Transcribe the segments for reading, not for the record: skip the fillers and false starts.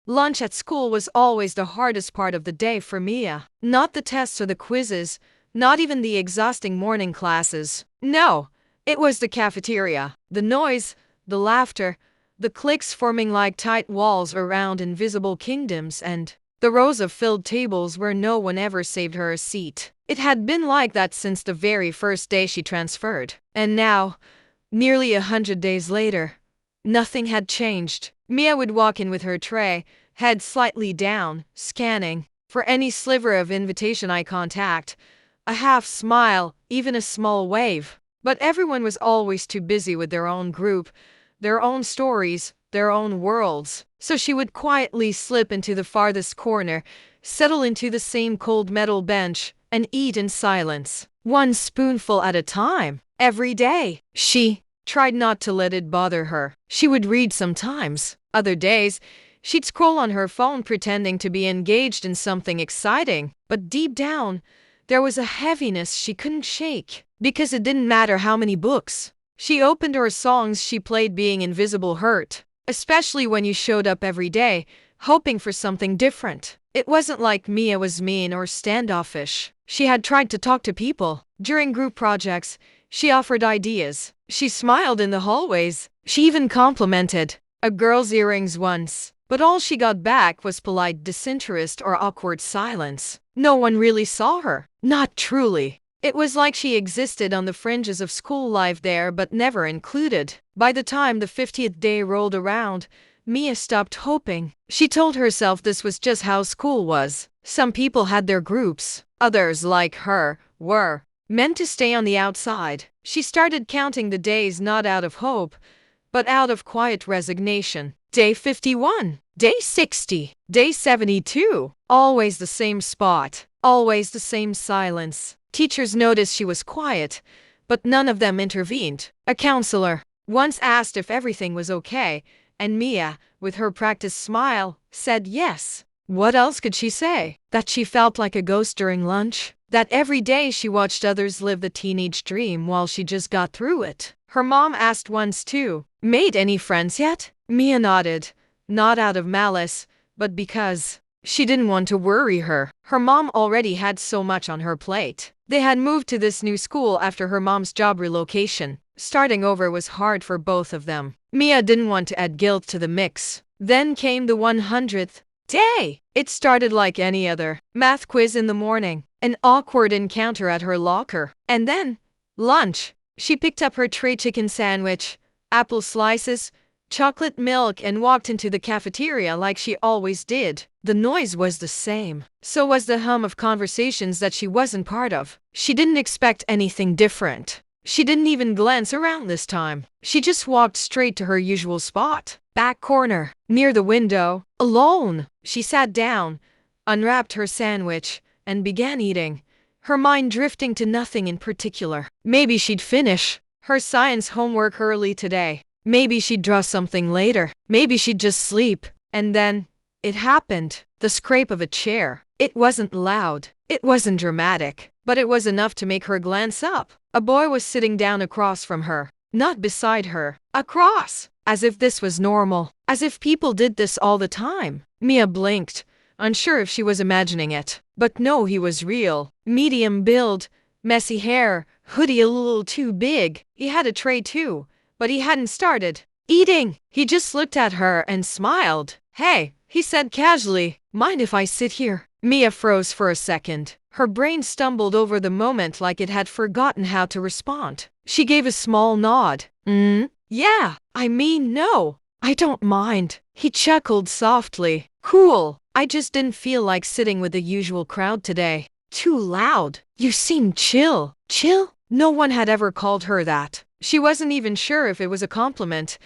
Lunch at school was always the hardest part of the day for Mia. Not the tests or the quizzes, not even the exhausting morning classes. No, it was the cafeteria. The noise, the laughter, the cliques forming like tight walls around invisible kingdoms, and the rows of filled tables where no one ever saved her a seat. It had been like that since the very first day she transferred. And now, nearly 100 days later, nothing had changed. Mia would walk in with her tray, head slightly down, scanning for any sliver of invitation eye contact, a half smile, even a small wave. But everyone was always too busy with their own group, their own stories, their own worlds. So she would quietly slip into the farthest corner, settle into the same cold metal bench, and eat in silence, one spoonful at a time, every day. She tried not to let it bother her. She would read sometimes. Other days, she'd scroll on her phone pretending to be engaged in something exciting. But deep down, there was a heaviness she couldn't shake. Because it didn't matter how many books she opened or songs she played, being invisible hurt. Especially when you showed up every day, hoping for something different. It wasn't like Mia was mean or standoffish. She had tried to talk to people. During group projects, she offered ideas. She smiled in the hallways. She even complimented a girl's earrings once. But all she got back was polite disinterest or awkward silence. No one really saw her. Not truly. It was like she existed on the fringes of school life there, but never included. By the time the 50th day rolled around, Mia stopped hoping. She told herself this was just how school was. Some people had their groups. Others, like her, were meant to stay on the outside. She started counting the days not out of hope, but out of quiet resignation. Day 51, day 60, day 72. Always the same spot, always the same silence. Teachers noticed she was quiet, but none of them intervened. A counselor once asked if everything was okay, and Mia, with her practiced smile, said yes. What else could she say? That she felt like a ghost during lunch? That every day she watched others live the teenage dream while she just got through it? Her mom asked once too. Made any friends yet? Mia nodded, not out of malice, but because she didn't want to worry her. Her mom already had so much on her plate. They had moved to this new school after her mom's job relocation. Starting over was hard for both of them. Mia didn't want to add guilt to the mix. Then came the 100th day. It started like any other math quiz in the morning, an awkward encounter at her locker, and then lunch. She picked up her tray chicken sandwich, apple slices, chocolate milk, and walked into the cafeteria like she always did. The noise was the same. So was the hum of conversations that she wasn't part of. She didn't expect anything different. She didn't even glance around this time. She just walked straight to her usual spot. Back corner, near the window, alone. She sat down, unwrapped her sandwich, and began eating, her mind drifting to nothing in particular. Maybe she'd finish her science homework early today. Maybe she'd draw something later. Maybe she'd just sleep. And then it happened. The scrape of a chair. It wasn't loud. It wasn't dramatic. But it was enough to make her glance up. A boy was sitting down across from her. Not beside her. Across. As if this was normal. As if people did this all the time. Mia blinked, unsure if she was imagining it. But no, he was real. Medium build, messy hair, hoodie a little too big. He had a tray too, but he hadn't started eating. He just looked at her and smiled. Hey, he said casually, mind if I sit here? Mia froze for a second. Her brain stumbled over the moment like it had forgotten how to respond. She gave a small nod. Yeah, I mean, no, I don't mind. He chuckled softly. Cool. I just didn't feel like sitting with the usual crowd today. Too loud. You seem chill. Chill? No one had ever called her that. She wasn't even sure if it was a compliment,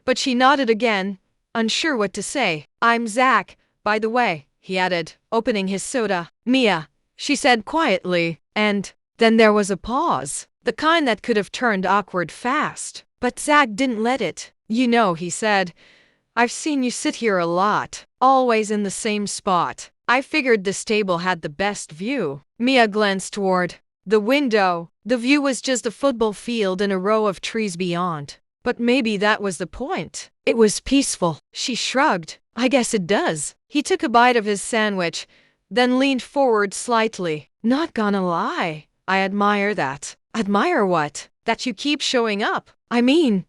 but she nodded again, unsure what to say. I'm Zach, by the way, he added, opening his soda. Mia, she said quietly, and then there was a pause, the kind that could have turned awkward fast. But Zach didn't let it. You know, he said, I've seen you sit here a lot, always in the same spot. I figured this table had the best view. Mia glanced toward the window. The view was just a football field and a row of trees beyond. But maybe that was the point. It was peaceful. She shrugged. I guess it does. He took a bite of his sandwich, then leaned forward slightly. Not gonna lie, I admire that. Admire what? That you keep showing up. I mean,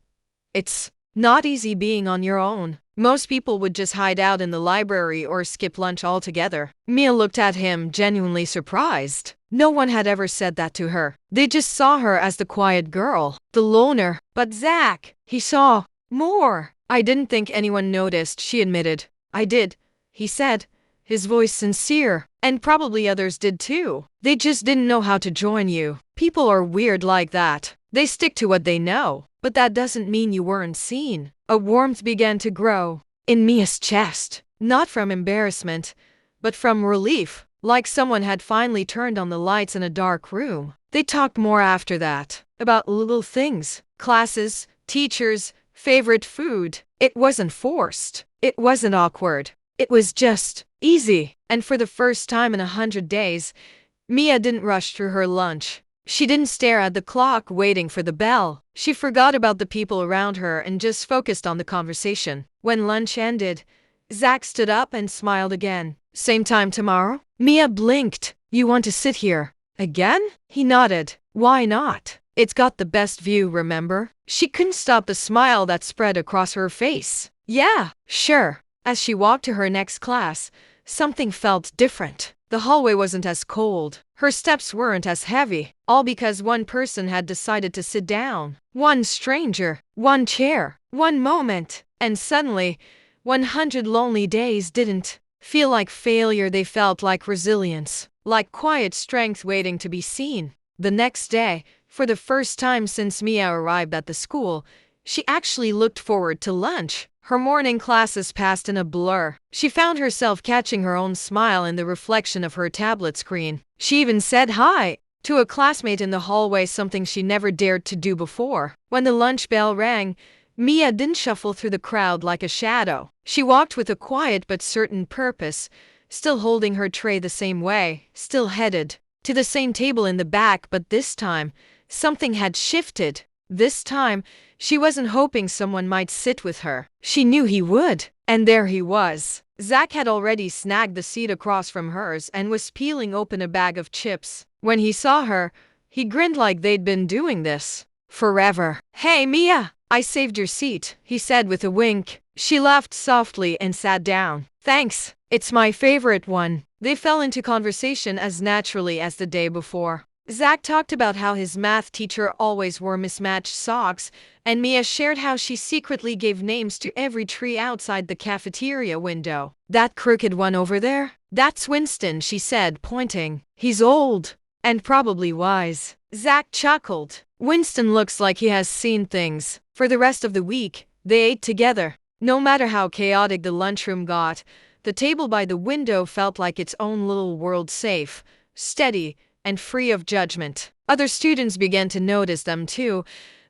it's not easy being on your own. Most people would just hide out in the library or skip lunch altogether. Mia looked at him, genuinely surprised. No one had ever said that to her. They just saw her as the quiet girl, the loner. But Zach, he saw more. I didn't think anyone noticed, she admitted. I did, he said, his voice sincere. And probably others did too. They just didn't know how to join you. People are weird like that. They stick to what they know. But that doesn't mean you weren't seen. A warmth began to grow in Mia's chest, not from embarrassment, but from relief, like someone had finally turned on the lights in a dark room. They talked more after that, about little things, classes, teachers, favorite food. It wasn't forced. It wasn't awkward. It was just easy. And for the first time in 100 days, Mia didn't rush through her lunch. She didn't stare at the clock waiting for the bell. She forgot about the people around her and just focused on the conversation. When lunch ended, Zach stood up and smiled again. Same time tomorrow? Mia blinked. You want to sit here again? He nodded. Why not? It's got the best view, remember? She couldn't stop the smile that spread across her face. Yeah, sure. As she walked to her next class, something felt different. The hallway wasn't as cold. Her steps weren't as heavy, all because one person had decided to sit down. One stranger, one chair, one moment. And suddenly, 100 lonely days didn't feel like failure. They felt like resilience, like quiet strength waiting to be seen. The next day, for the first time since Mia arrived at the school, she actually looked forward to lunch. Her morning classes passed in a blur. She found herself catching her own smile in the reflection of her tablet screen. She even said hi to a classmate in the hallway, something she never dared to do before. When the lunch bell rang, Mia didn't shuffle through the crowd like a shadow. She walked with a quiet but certain purpose, still holding her tray the same way, still headed to the same table in the back, but this time, something had shifted. This time, she wasn't hoping someone might sit with her. She knew he would. And there he was. Zach had already snagged the seat across from hers and was peeling open a bag of chips. When he saw her, he grinned like they'd been doing this forever. Hey, Mia, I saved your seat, he said with a wink. She laughed softly and sat down. Thanks, it's my favorite one. They fell into conversation as naturally as the day before. Zach talked about how his math teacher always wore mismatched socks, and Mia shared how she secretly gave names to every tree outside the cafeteria window. That crooked one over there? That's Winston, she said, pointing. He's old and probably wise. Zach chuckled. Winston looks like he has seen things. For the rest of the week, they ate together. No matter how chaotic the lunchroom got, the table by the window felt like its own little world, safe, steady, and free of judgment. Other students began to notice them too,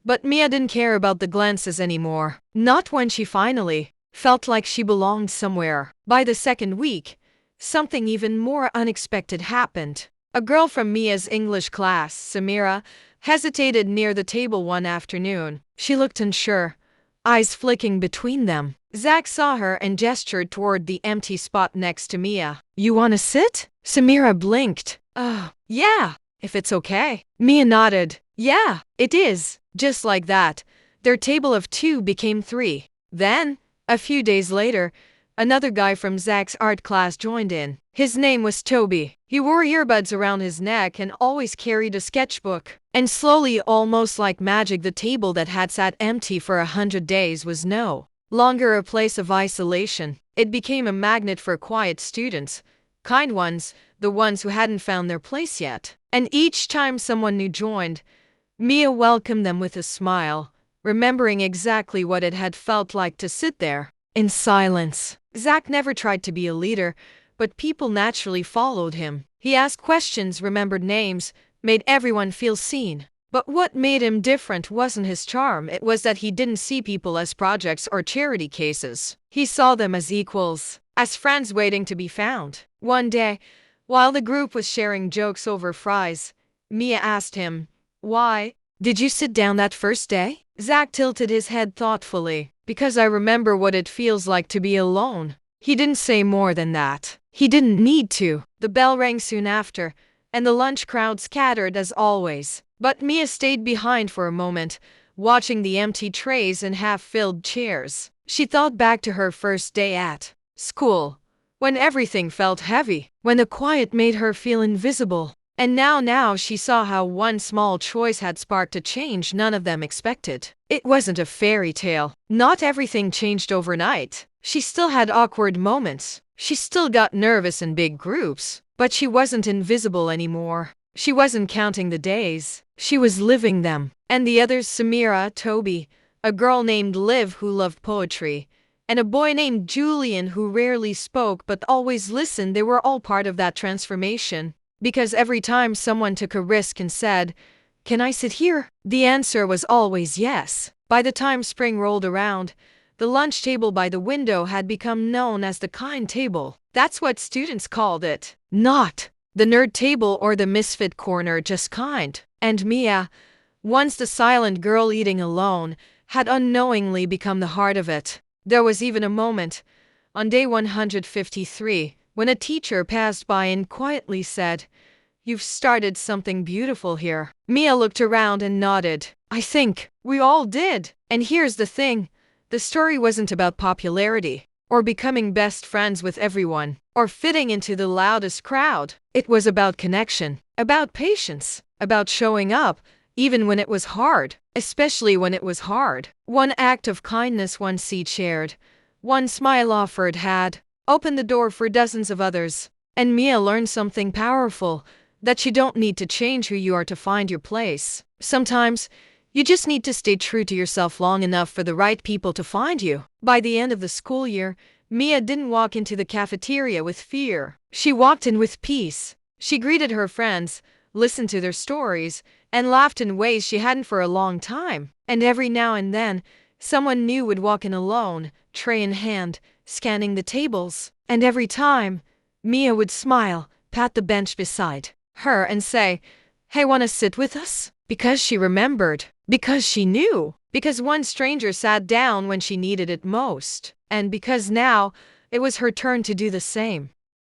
but Mia didn't care about the glances anymore. Not when she finally felt like she belonged somewhere. By the second week, something even more unexpected happened. A girl from Mia's English class, Samira, hesitated near the table one afternoon. She looked unsure, eyes flicking between them. Zach saw her and gestured toward the empty spot next to Mia. You wanna sit? Samira blinked. Yeah, if it's okay. Mia nodded. Yeah, it is. Just like that, their table of 2 became 3. Then, a few days later, another guy from Zach's art class joined in. His name was Toby. He wore earbuds around his neck and always carried a sketchbook. And slowly, almost like magic, the table that had sat empty for 100 days was no longer a place of isolation. It became a magnet for quiet students, kind ones, the ones who hadn't found their place yet. And each time someone new joined, Mia welcomed them with a smile, remembering exactly what it had felt like to sit there in silence. Zach never tried to be a leader, but people naturally followed him. He asked questions, remembered names, made everyone feel seen. But what made him different wasn't his charm, it was that he didn't see people as projects or charity cases. He saw them as equals, as friends waiting to be found. One day, while the group was sharing jokes over fries, Mia asked him, "Why Did you sit down that first day? Zach tilted his head thoughtfully. Because I remember what it feels like to be alone. He didn't say more than that. He didn't need to. The bell rang soon after, and the lunch crowd scattered as always. But Mia stayed behind for a moment, watching the empty trays and half-filled chairs. She thought back to her first day at school, when everything felt heavy, when the quiet made her feel invisible. And now she saw how one small choice had sparked a change none of them expected. It wasn't a fairy tale. Not everything changed overnight. She still had awkward moments. She still got nervous in big groups. But she wasn't invisible anymore. She wasn't counting the days. She was living them. And the others, Samira, Toby, a girl named Liv who loved poetry, and a boy named Julian who rarely spoke but always listened, they were all part of that transformation. Because every time someone took a risk and said, "Can I sit here?" the answer was always yes. By the time spring rolled around, the lunch table by the window had become known as the kind table. That's what students called it. Not the nerd table or the misfit corner, just kind. And Mia, once the silent girl eating alone, had unknowingly become the heart of it. There was even a moment, on day 153, when a teacher passed by and quietly said, "You've started something beautiful here." Mia looked around and nodded. "I think we all did." And here's the thing. The story wasn't about popularity, or becoming best friends with everyone, or fitting into the loudest crowd. It was about connection, about patience, about showing up, even when it was hard, especially when it was hard. One act of kindness, one seat shared, one smile offered had opened the door for dozens of others. And Mia learned something powerful, that you don't need to change who you are to find your place. Sometimes, you just need to stay true to yourself long enough for the right people to find you. By the end of the school year, Mia didn't walk into the cafeteria with fear. She walked in with peace. She greeted her friends, listened to their stories, and laughed in ways she hadn't for a long time. And every now and then, someone new would walk in alone, tray in hand, scanning the tables. And every time, Mia would smile, pat the bench beside her, and say, "Hey, wanna sit with us?" Because she remembered. Because she knew. Because one stranger sat down when she needed it most. And because now, it was her turn to do the same.